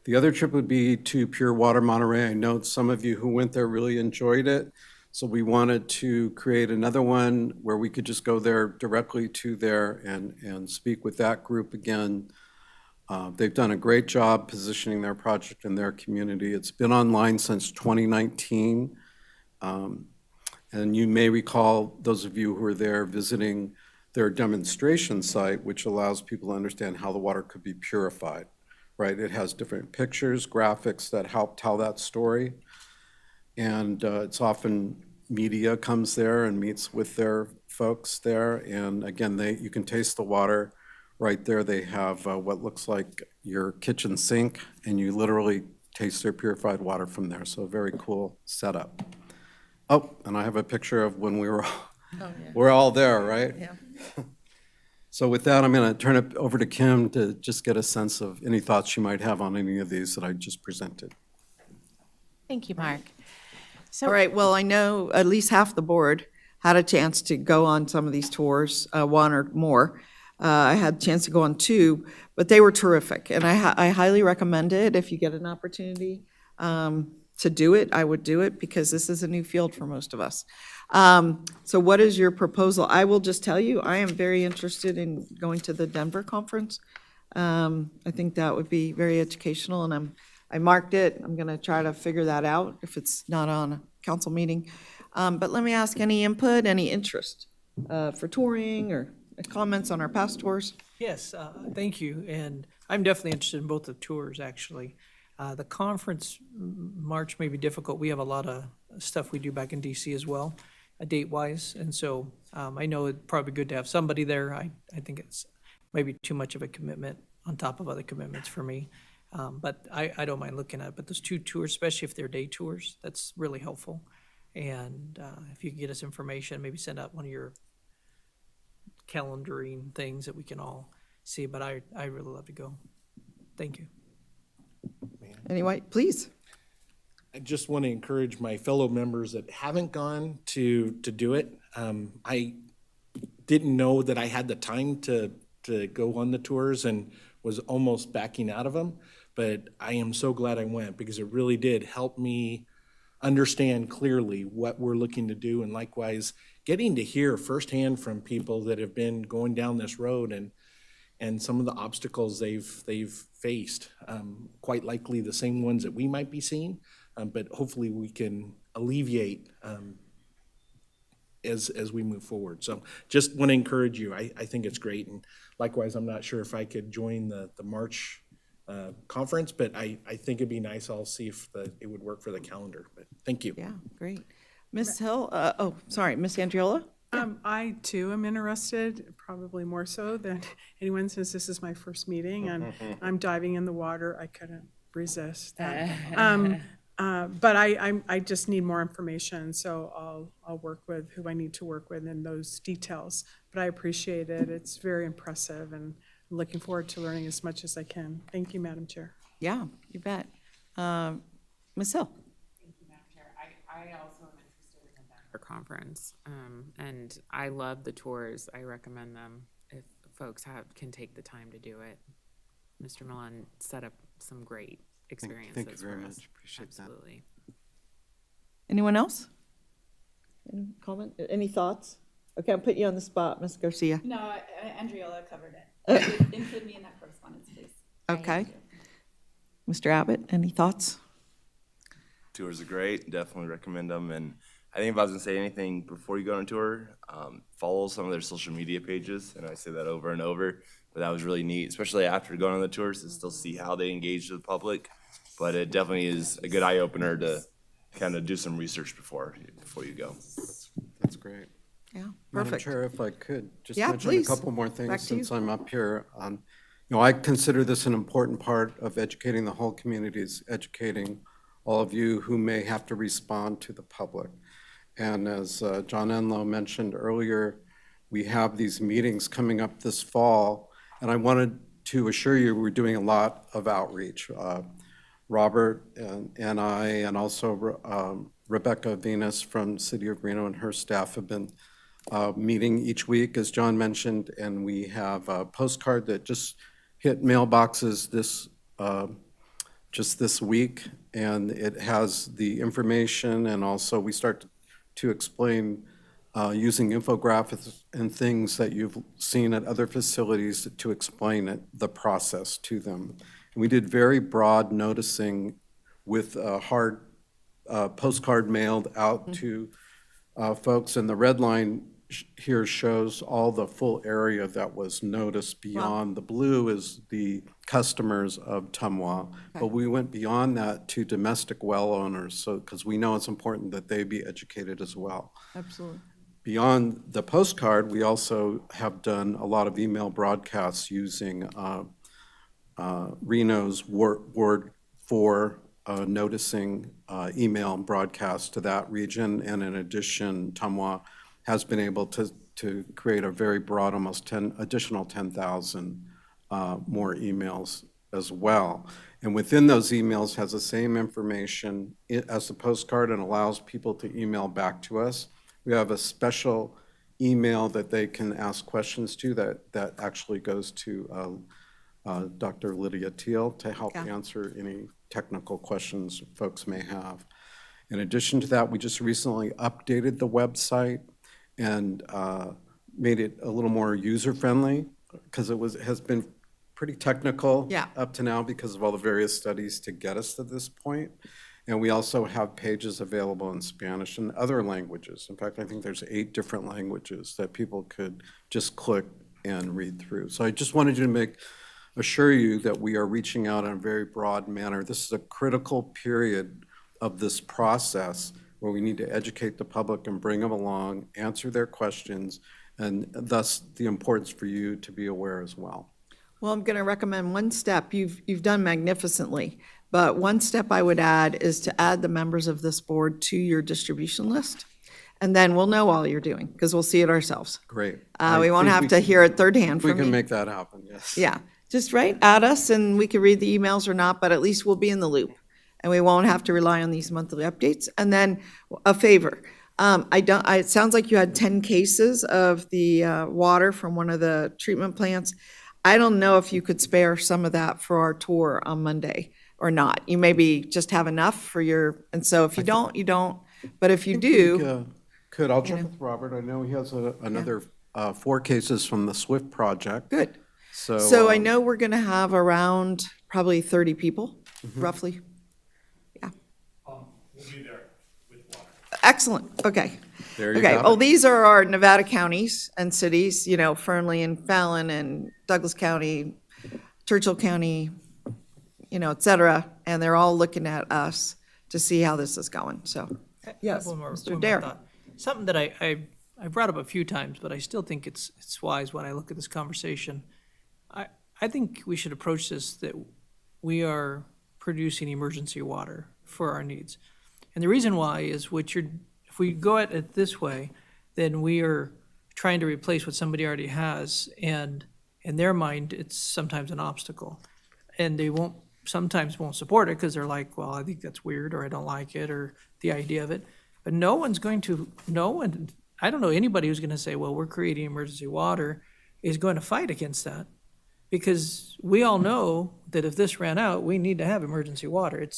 The other trip would be to Pure Water Monterey. I know some of you who went there really enjoyed it. So we wanted to create another one where we could just go there directly to there and speak with that group again. They've done a great job positioning their project in their community. It's been online since 2019. And you may recall, those of you who were there visiting their demonstration site, which allows people to understand how the water could be purified, right? It has different pictures, graphics that help tell that story. And it's often media comes there and meets with their folks there. And again, you can taste the water right there. They have what looks like your kitchen sink, and you literally taste their purified water from there. So a very cool setup. Oh, and I have a picture of when we're all there, right? Yeah. So with that, I'm going to turn it over to Kim to just get a sense of any thoughts you might have on any of these that I just presented. Thank you, Mark. All right, well, I know at least half the board had a chance to go on some of these tours, one or more. I had a chance to go on two, but they were terrific, and I highly recommend it if you get an opportunity to do it. I would do it because this is a new field for most of us. So what is your proposal? I will just tell you, I am very interested in going to the Denver conference. I think that would be very educational, and I marked it. I'm going to try to figure that out if it's not on a council meeting. But let me ask, any input, any interest for touring or comments on our past tours? Yes, thank you. And I'm definitely interested in both the tours, actually. The conference, March may be difficult. We have a lot of stuff we do back in DC as well, date-wise. And so I know it'd probably be good to have somebody there. I think it's maybe too much of a commitment on top of other commitments for me. But I don't mind looking at it. But those two tours, especially if they're day tours, that's really helpful. And if you can get us information, maybe send out one of your calendaring things that we can all see. But I really love to go. Thank you. Anyway, please. I just want to encourage my fellow members that haven't gone to do it. I didn't know that I had the time to go on the tours and was almost backing out of them, but I am so glad I went because it really did help me understand clearly what we're looking to do, and likewise getting to hear firsthand from people that have been going down this road and some of the obstacles they've faced, quite likely the same ones that we might be seeing, but hopefully we can alleviate as we move forward. So just want to encourage you. I think it's great, and likewise, I'm not sure if I could join the March conference, but I think it'd be nice. I'll see if it would work for the calendar, but thank you. Yeah, great. Ms. Hill, Ms. Andriola? I too am interested, probably more so than anyone, since this is my first meeting and I'm diving in the water. I couldn't resist that. But I just need more information, so I'll work with who I need to work with in those details. But I appreciate it. It's very impressive, and I'm looking forward to learning as much as I can. Thank you, Madam Chair. Yeah, you bet. Ms. Hill? Thank you, Madam Chair. I also am interested in the Denver conference, and I love the tours. I recommend them if folks can take the time to do it. Mr. Millen set up some great experiences. Thank you very for much. us. Appreciate Absolutely. Anyone else? Any comment? Any thoughts? Okay, I'll put you on the spot, Ms. Garcia. No, Andriola covered it. Include me in that correspondence, please. Okay. Mr. Abbott, any thoughts? Tours are great. Definitely recommend them. And I think if I was going to say anything before you go on a tour, follow some of their social media pages. And I say that over and over. But that was really neat, especially after going on the tours, to still see how they engage with the public. But it definitely is a good eye-opener to kind of do some research before you go. That's great. Yeah, Madam perfect. Chair, if I could just Yeah, mention please. a couple more Back things to you. since I'm up here. I consider this an important part of educating the whole community, is educating all of you who may have to respond to the public. And as John Enlow mentioned earlier, we have these meetings coming up this fall, and I wanted to assure you we're doing a lot of outreach. Robert and I, and also Rebecca Venus from City of Reno and her staff have been meeting each week, as John mentioned, and we have a postcard that just hit mailboxes just this week, and it has the information, and also we start to explain using infographics and things that you've seen at other facilities to explain the process to them. And we did very broad noticing with a hard postcard mailed out to folks, and the red line here shows all the full area that was noticed beyond. The blue is the customers of Tumwa, but we went beyond that to domestic well owners, so, because we know it's important that they be educated as well. Absolutely. Beyond the postcard, we also have done a lot of email broadcasts using Reno's Ward 4 noticing email broadcasts to that region, and in addition, Tumwa has been able to create a very broad, almost 10 additional 10,000 more emails as well. And within those emails has the same information as the postcard and allows people to email back to us. We have a special email that they can ask questions to that actually goes to Dr. Lydia Teal to help answer any technical questions folks may have. In addition to that, we just recently updated the website and made it a little more user-friendly because it has been pretty technical up to now because of all the various studies to get us to this point. And we also have pages available in Spanish and other languages. In fact, I think there's 8 different languages that people could just click and read through. So I just wanted to assure you that we are reaching out in a very broad manner. This is a critical period of this process where we need to educate the public and bring them along, answer their questions, and thus the importance for you to be aware as well. Well, I'm going to recommend one step. You've done magnificently, but one step I would add is to add the members of this board to your distribution list, and then we'll know all you're doing because we'll see it ourselves. Great. We won't have to hear it third hand from you. We can make that happen, yes. Yeah, just add us, and we can read the emails or not, but at least we'll be in the loop, and we won't have to rely on these monthly updates. And then a favor. It sounds like you had 10 cases of the water from one of the treatment plants. I don't know if you could spare some of that for our tour on Monday or not. You maybe just have enough for and so if you don't, you don't. But if you do. I'll check with Robert. I know he has another 4 cases from the SWIFT project. Good. So I know we're going to have around probably 30 people, roughly. Yeah. We'll be there with water. Excellent. Okay. There you Okay, have well, it. these are our Nevada counties and cities, Fernley and Fallon and Douglas County, Churchill County, et cetera, and they're all looking at us to see how this is going, so. Yes, One more Mr. Dare. thought. Something that I brought up a few times, but I still think it's wise when I look at this conversation. I think we should approach this that we are producing emergency water for our needs. And the reason why is if we go at it this way, then we are trying to replace what somebody already has, and in their mind, it's sometimes an obstacle. And they sometimes won't support it because they're like, well, I think that's weird, or I don't like it, or the idea of it. But I don't know anybody who's going to say, well, we're creating emergency water, is going to fight against that. Because we all know that if this ran out, we need to have emergency water.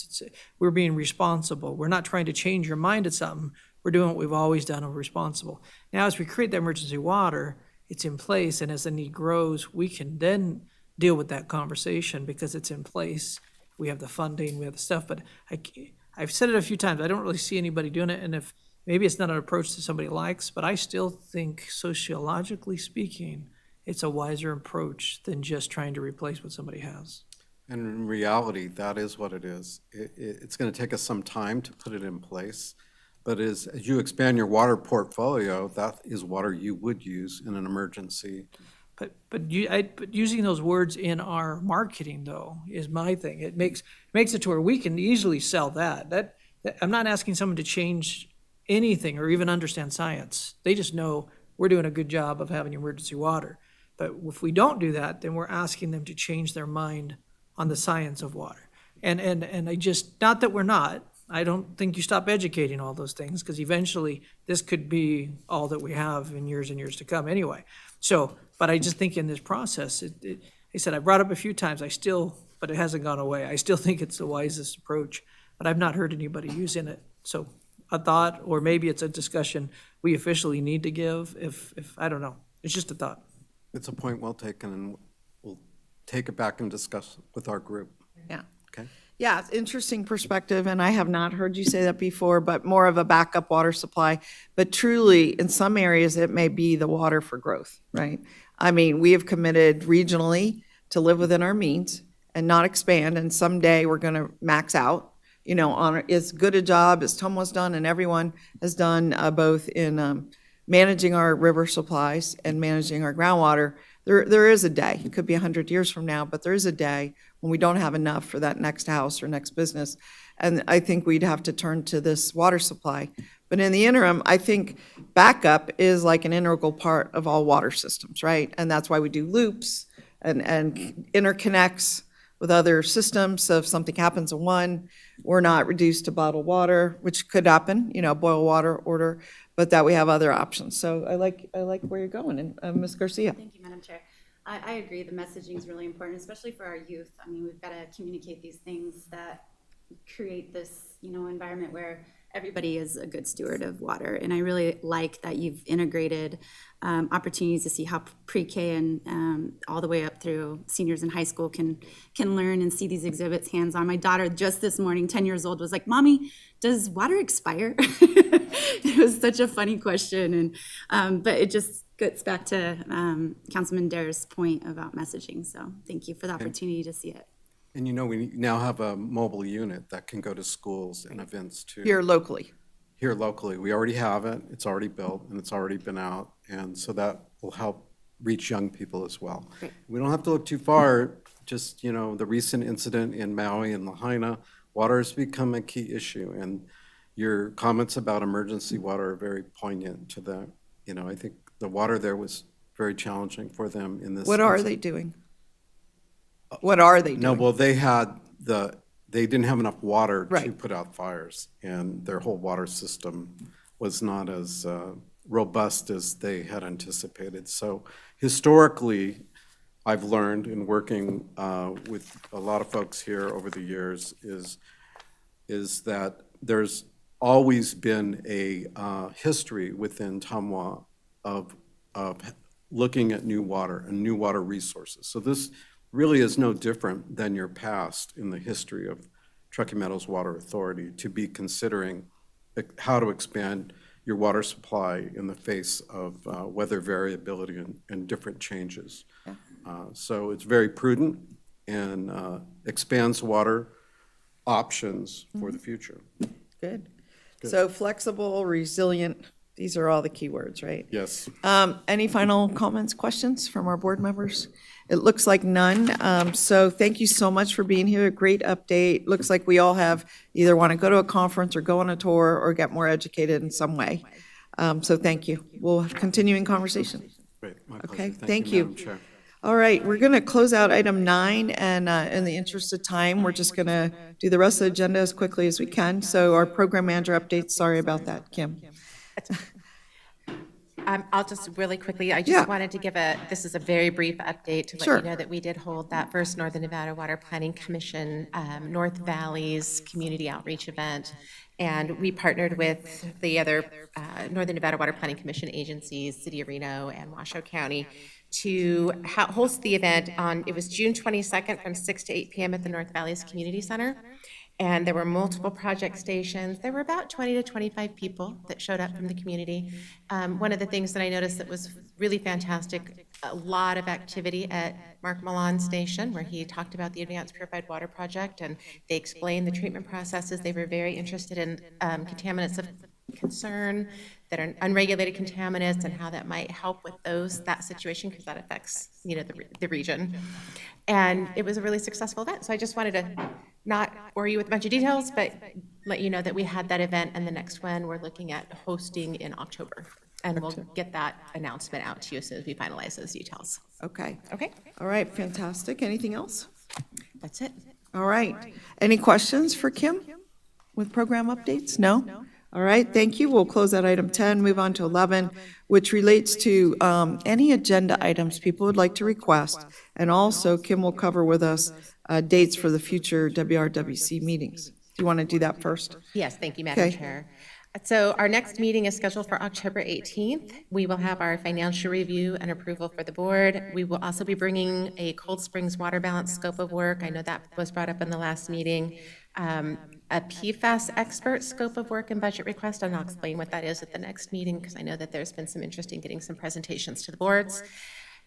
We're being responsible. We're not trying to change your mind at something. We're doing what we've always done, and we're responsible. Now, as we create that emergency water, it's in place, and as the need grows, we can then deal with that conversation because it's in place. We have the funding, we have the stuff, but I've said it a few times, I don't really see anybody doing it, and if maybe it's not an approach that somebody likes, but I still think sociologically speaking, it's a wiser approach than just trying to replace what somebody has. And in reality, that is what it is. It's going to take us some time to put it in place. But as you expand your water portfolio, that is water you would use in an emergency. But using those words in our marketing, though, is my thing. It makes it to where we can easily sell that. I'm not asking someone to change anything or even understand science. They just know we're doing a good job of having emergency water. But if we don't do that, then we're asking them to change their mind on the science of water. And I just, not that we're not, I don't think you stop educating all those things, because eventually this could be all that we have in years and years to come anyway. So, but I just think in this process, I said, I brought it up a few times, but it hasn't gone away. I still think it's the wisest approach, but I've not heard anybody using it. So a thought, or maybe it's a discussion we officially need to give, if I don't know. It's just a thought. It's a point well taken, and we'll take it back and discuss with our group. Yeah. Okay? Yeah, it's interesting perspective, and I have not heard you say that before, but more of a backup water supply. But truly, in some areas, it may be the water for growth, right? I mean, we have committed regionally to live within our means and not expand, and someday we're gonna max out, you know, on as good a job as Tom was done and everyone has done, both in managing our river supplies and managing our groundwater. There is a day, it could be 100 years from now, but there is a day when we don't have enough for that next house or next business. And I think we'd have to turn to this water supply. But in the interim, I think backup is like an integral part of all water systems, right? And that's why we do loops and interconnects with other systems. So if something happens in one, we're not reduced to bottled water, which could happen, you know, boil water order, but that we have other options. So I like where you're going. And Ms. Garcia. Thank you, Madam Chair. I agree, the messaging is really important, especially for our youth. I mean, we've got to communicate these things that create this, you know, environment where everybody is a good steward of water. And I really like that you've integrated opportunities to see how pre-K and all the way up through seniors in high school can learn and see these exhibits hands-on. My daughter just this morning, 10 years old, was like, "Mommy, does water expire?" It was such a funny question. And but it just gets back to Councilman Dare's point about messaging. So thank you for the opportunity to see it. And you know, we now have a mobile unit that can go to schools and events too. Here locally. Here locally. We already have it. It's already built and it's already been out. And so that will help reach young people as well. Great. We don't have to look too far. Just, you know, the recent incident in Maui and Lahaina, water has become a key issue. And your comments about emergency water are very poignant to that. You know, I think the water there was very challenging for them in this. What are they doing? What are they doing? No, well, they didn't have enough water to Right. put out fires, and their whole water system was not as robust as they had anticipated. So historically, I've learned in working with a lot of folks here over the years is that there's always been a history within Tamwa of looking at new water and new water resources. So this really is no different than your past in the history of Truckee Meadows Water Authority to be considering how to expand your water supply in the face of weather variability and different changes. So it's very prudent and expands water options for the future. Good. So flexible, resilient, these are all the key words, right? Yes. Any final comments, questions from our board members? It looks like none. So thank you so much for being here. A great update. Looks like we all have either want to go to a conference or go on a tour or get more educated in some way. So thank you. We'll continue in conversation. Great. My Okay, pleasure. thank you. Madam Chair. All right, we're going to close out item 9, and in the interest of time, we're just going to do the rest of the agenda as quickly as we can. So our program manager updates, sorry about that, Kim. I'll just really quickly, I Yeah. just wanted to give this is a very brief update to let Sure. you know that we did hold that first Northern Nevada Water Planning Commission, North Valley's community outreach event. And we partnered with the other Northern Nevada Water Planning Commission agencies, City of Reno and Washoe County, to host the event it was June 22nd from 6 to 8 p.m. at the North Valley's Community Center. And there were multiple project stations. There were about 20 to 25 people that showed up from the community. One of the things that I noticed that was really fantastic, a lot of activity at Mark Milan's station, where he talked about the Advanced Purified Water Project, and they explained the treatment processes. They were very interested in contaminants of concern that are unregulated contaminants and how that might help with that situation, because that affects, you know, the region. And it was a really successful event. So I just wanted to not bore you with a bunch of details, but let you know that we had that event, and the next one we're looking at hosting in October. And we'll get that announcement out to you as soon as we finalize those details. Okay. Okay? All right, fantastic. Anything else? That's it. All right. Any questions for Kim with program updates? No? All right, thank you. We'll close out item 10, move on to 11, which relates to any agenda items people would like to request. And also, Kim will cover with us dates for the future WRWC meetings. Do you want to do that first? Yes, thank you, Madam Okay. Chair. So our next meeting is scheduled for October 18th. We will have our financial review and approval for the board. We will also be bringing a Cold Springs water balance scope of work. I know that was brought up in the last meeting. A PFAS expert scope of work and budget request, and I'll explain what that is at the next meeting because I know that there's been some interest in getting some presentations to the boards.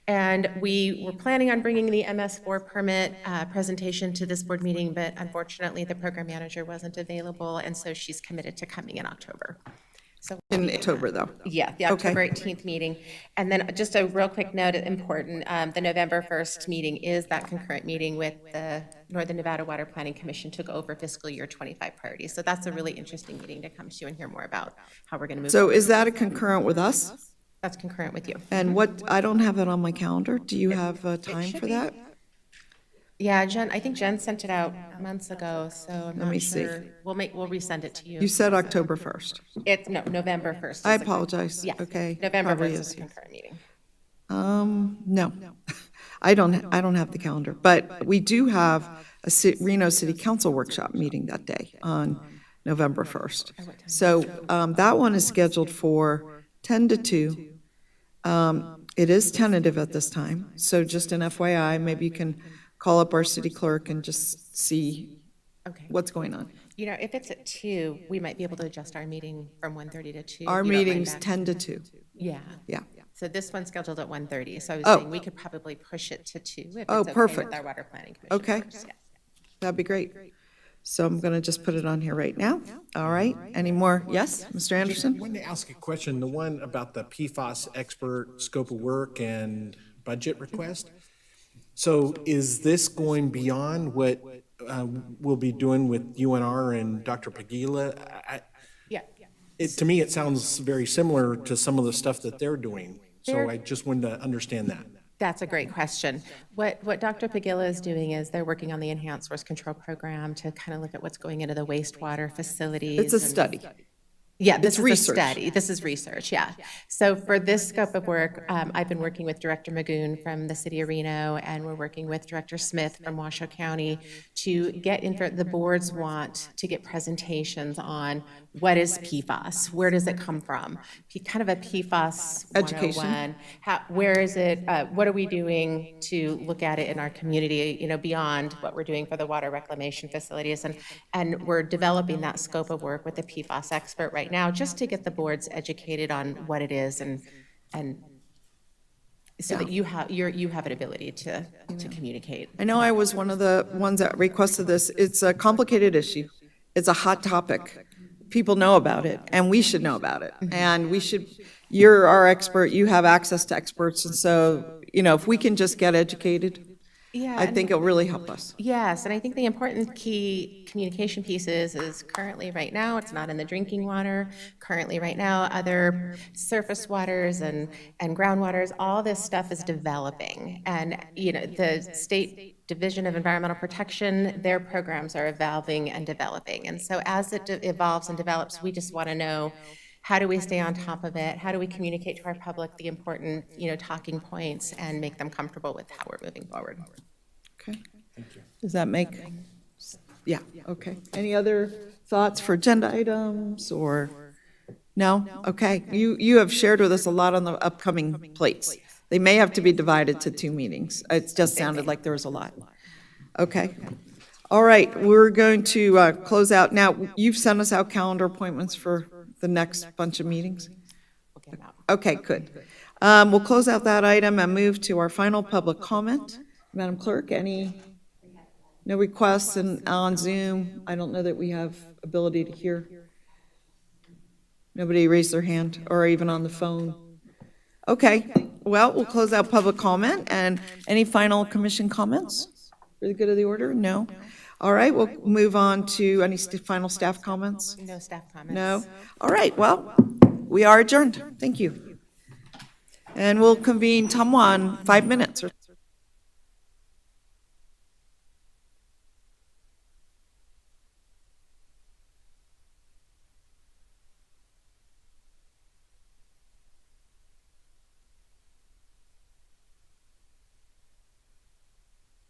And we were planning on bringing the MS4 permit presentation to this board meeting, but unfortunately, the program manager wasn't available, and so she's committed to coming in October. So In October, though? yeah, the Okay. October 18th meeting. And then just a real quick note, important, the November 1st meeting is that concurrent meeting with the Northern Nevada Water Planning Commission to go over fiscal year 25 priorities. So that's a really interesting meeting to come to and hear more about how we're going to move. So forward. is that a concurrent with us? That's concurrent with you. And what, I don't have it on my calendar. Do you have time should for be. that? Yeah, Jen, I think Jen sent it out months ago, so I'm Let not me see. sure. We'll resend it to you. You said October 1st. It's, no, November 1st. I is the- apologize. Yes. Okay. November Probably 1st is is. the concurrent meeting. No. I don't have the calendar, but we do have a Reno City Council workshop meeting that day on November 1st. So that one is scheduled for 10 to 2. It is tentative at this time, so just an FYI, maybe you can call up our city clerk and just see Okay. what's going on. You know, if it's at 2, we might be able to adjust our meeting from 1:30 to 2. Our if you don't mind meeting's that. 10 to 2. Yeah. Yeah. So this one's scheduled at 1:30, so I was Oh. saying we could probably push it to 2 if Oh, it's okay perfect. with our water planning commission. Okay. members. Yeah. That'd be great. So I'm going to just put it on here right now. All right. Any more? Yes, Mr. I Anderson? wanted to ask a question, the one about the PFAS expert scope of work and budget request. So is this going beyond what we'll be doing with UNR and Dr. Pagila? Yeah. To me, it sounds very similar to some of the stuff that they're doing. So They're- I just wanted to understand that. That's a great question. What Dr. Pagila is doing is they're working on the enhanced source control program to kind of look at what's going into the wastewater facilities. It's a and- study. Yeah, this It's is research. a study. This is research, yeah. So for this scope of work, I've been working with Director Magoon from the city of Reno, and we're working with Director Smith from Washoe County to get the boards want to get presentations on what is PFAS, where does it come from? Kind of a PFAS Education. 101. Where is it, what are we doing to look at it in our community, you know, beyond what we're doing for the water reclamation facilities? And we're developing that scope of work with the PFAS expert right now, just to get the boards educated on what it is and so that you have an ability to communicate. I know I was one of the ones that requested this. It's a complicated issue. It's a hot topic. People know about it, and we should know about it. And you're our expert, you have access to experts, and so, you know, if we can just get educated, Yeah, I think it'll really help us. Yes, and I think the important key communication piece is currently right now, it's not in the drinking water. Currently right now, other surface waters and groundwaters, all this stuff is developing. And, you know, the State Division of Environmental Protection, their programs are evolving and developing. And so as it evolves and develops, we just want to know, how do we stay on top of it? How do we communicate to our public the important, you know, talking points and make them comfortable with how we're moving forward? Okay. Does that make, yeah, okay. Any other thoughts for agenda items or, no? Okay. You have shared with us a lot on the upcoming plates. They may have to be divided to 2 meetings. It just sounded like there was a lot. Okay. All right, we're going to close out. Now, you've sent us out calendar appointments for the next bunch of meetings? Okay, good. We'll close out that item and move to our final public comment. Madam Clerk, no requests and on Zoom? I don't know that we have ability to hear. Nobody raised their hand or even on the phone. Okay, well, we'll close out public comment and any final commission comments for the good of the order? No? All right, we'll move on to any final staff comments? No staff comments. No? All right, well, we are adjourned. Thank you. And we'll convene Tumwa in 5 minutes or